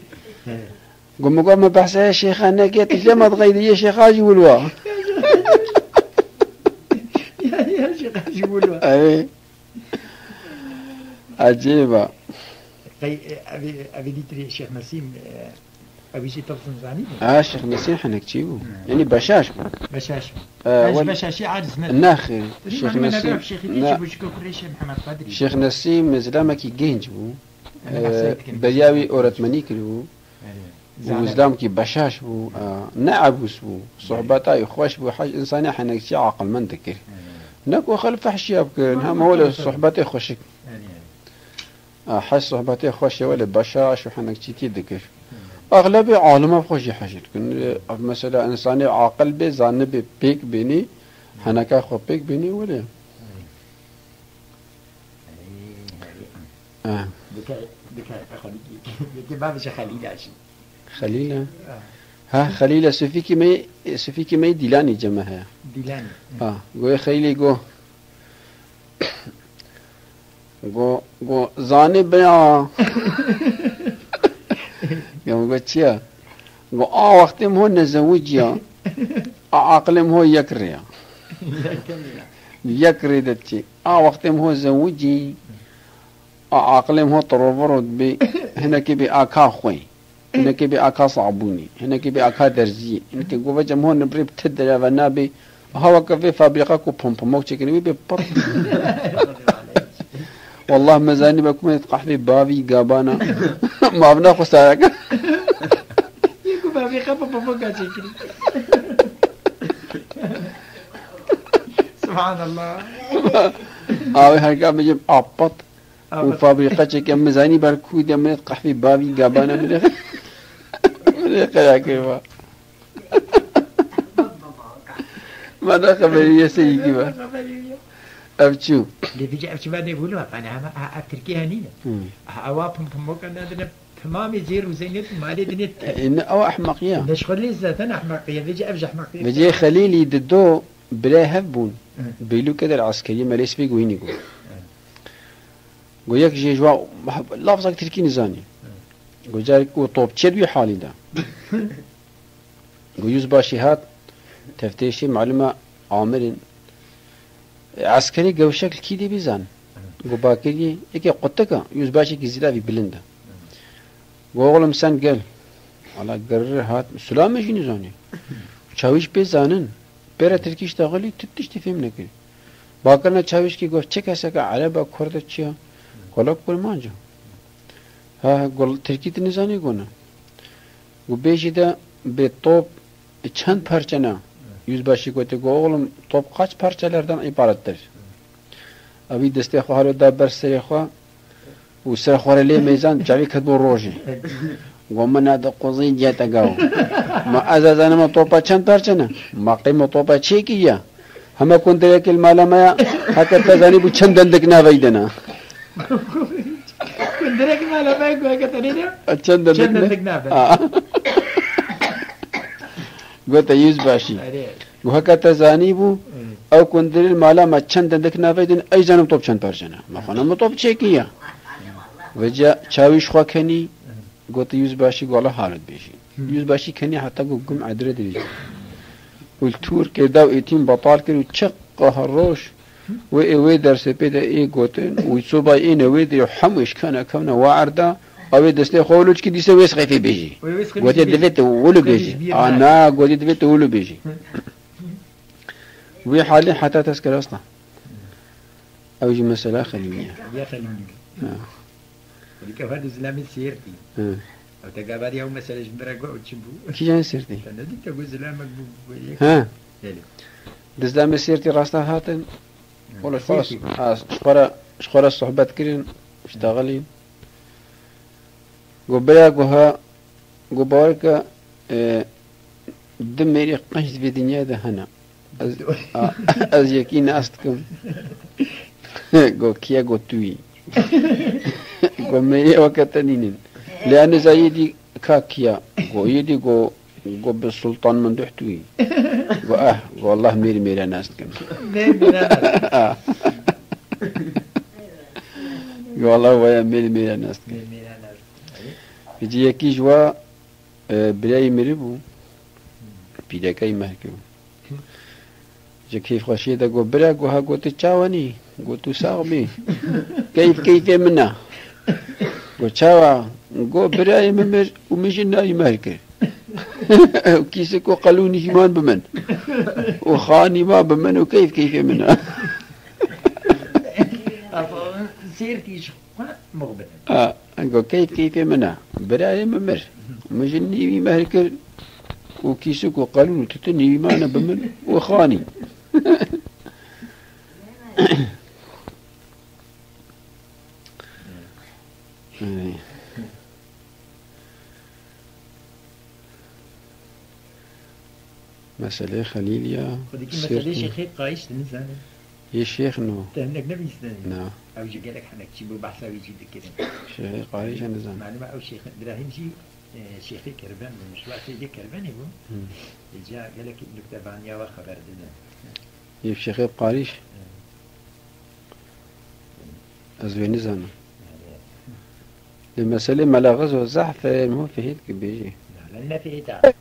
قم قام بحث يا شيخ انا جيت لما تغيري يا شيخ اجي ولوا يا شيخ اجي ولوا اي عجيبه ابي ديتري شيخ نسيم ابي شي تلفون زاني شيخ نسيم حنكتشيبو يعني بشاش بشاشي عارز ناخي شيخ نسيم شيخ نسيم زلامة كي جينجبو بياوي أورتماني كلو وزلام كي بشاش بو نعبوس بو صحباتاي خوش بو حاج إنساني حنكتشي عقل من ذكر نكو خلف حشياب كن ولا صحباتي خوشك حاج صحباتي خوش ولا بشاش وحنكتشي تذكر أغلب عالم بخوشي حاجة كن مثلا إنساني عاقل بي زان بي بيك بيني حنكا خو بيك بيني ولا خليل ها خليل سفيكي مي ديلاني جمعها ديلاني قوي خليلي قو زاني بيا يوم قلت يا وقتهم هو نزوجيا عقلهم هو يكريا يكري دتشي وقتهم هو زوجي عقلهم هو طرورد بي هنا كبي اكا خوي هنا كبي اكا صعبوني هنا كبي اكا درزي هنا كبي وجم هو نبري بتدري فنابي هو كفي فابريقا كو بومبو تشكني بي بط والله مزاني بكون يتقح لي بابي قابانا ما بناخذ ساعة يكون بابي خبا بابا شكري سبحان الله هرقا مجيب عبط وفابريقا شكي مزاني بركود يمن يتقح لي بابي قابانا من يا كيفا ماذا خبري يا سيدي أبشو اللي بيجي أبشو بعد يقولوا أنا أتركيها نية أوابهم فموكا نادنا تمام يجير وزينت مالي دنيت إن أو أحمقية نشغل لي ذات أنا أحمقية بيجي أبجح أحمقية بيجي خليلي ددو بلا هبون بيلو كده العسكرية ما ليش بيقول هني قول ياك جي جوا لفظك تركي نزاني قول جارك وطوب تشدوي حالي ده قول يوز باشي هات تفتيشي معلومة عامل عسكري جو شكل كيدي بيزان قو باكري يكي قطكا يوز باشي كي زيدا في بلندا قو أغلى مسان قال على قرر هات سلام يجي نزاني چاویش بزنن برای ترکیش داخلی تتش تفهم نکرد باکرنا چاویش کی گفت چه کسی که عرب کرد چیا قلاب کل مانجا ها قل ترکی تنزانی کنه و بیشی ده به توپ چند پرچه نه yüzbaşı götü oğlum top kaç parçalardan ibarettir? Abi deste xwaro da ber serê xwe û ser xwara lê mêzan çavî ket bo rojê. Gomena da qozî cete gaw. Ma ez zanima topa çend parça ne? Ma qîma topa çêkî ya. Heme kunderekil malamaya heke pezanî bu çend dendik naveydena. Kunderekil malamaya ku heke tenîne? Çend dendik nave. Gote yüzbaşı. Bu hakikaten zani bu. Ev kundiril mala ma çend dendik naveydin ey zanım top çend parça ne? Ma xanam top çêkî ya. Ve çawiş xwe kenî gote yüzbaşı gola halet beşi. Yüzbaşı kenî hatta gum adre dirî. والترك داو ايتين بطال كانوا تشق هالروش وي درس بيدا اي قوتين ويصوبا اين ويدي حمش كان كونه واعردا او دسته خولوش كي ديسه ويس خفي بيجي قوتي دفيت ولو بيجي انا قوتي دفيت ولو بيجي وي حالي حتى تذكر اصلا او جي مسألة خلينية يا خليني ولك هذا الزلام سيرتي او تقابل يوم مسألة جمرة وتشبو كي جان سيرتي انا ديك تقول زلامك ها دزلام سيرتي راستا هاتن ولا خلاص شخورا الصحبات كرين اشتغلين قبلا قوها قبارك دميري قنشت في دنيا ده هنا از يكين استكم قو كيا قو توي قو ميري وكتنين لأن زايدي كاكيا قو يدي قو بالسلطان من دحتوي قو والله ميري ناس كم والله ويا ميري ناس كم يجي يكي جوا بلاي مريبو بيدا كاي مهكو جا كيف خشي دا قو بلا قو ها قو تشاواني قو تساغبي كيف منا قو تشاوا قو براي ممر ومجنا يمهكو وكيسكو قالوني همان بمن وخاني ما بمن وكيف منا سيرتي مغبن أقول كيف منا براي ممر مجني يمهكو وكيسكو قالوني تتني ما أنا بمن وخاني مسألة خليلية مسألة شيخي قايش تنزل يا شيخ نو تهنك نبي سنين نعم أو جي قالك حنك تجيبه بحثا ويجي كده شيخي قايش نزل معلومة أو شيخ إبراهيم جي شيخي كربان مش وقت يجي كربان يبو جاء قالك النكتة بانيا وخبر دنا يا شيخي قاريش أزوي نزل المسألة ملا غزو زحف مو في هيك بيجي لا لا في هيك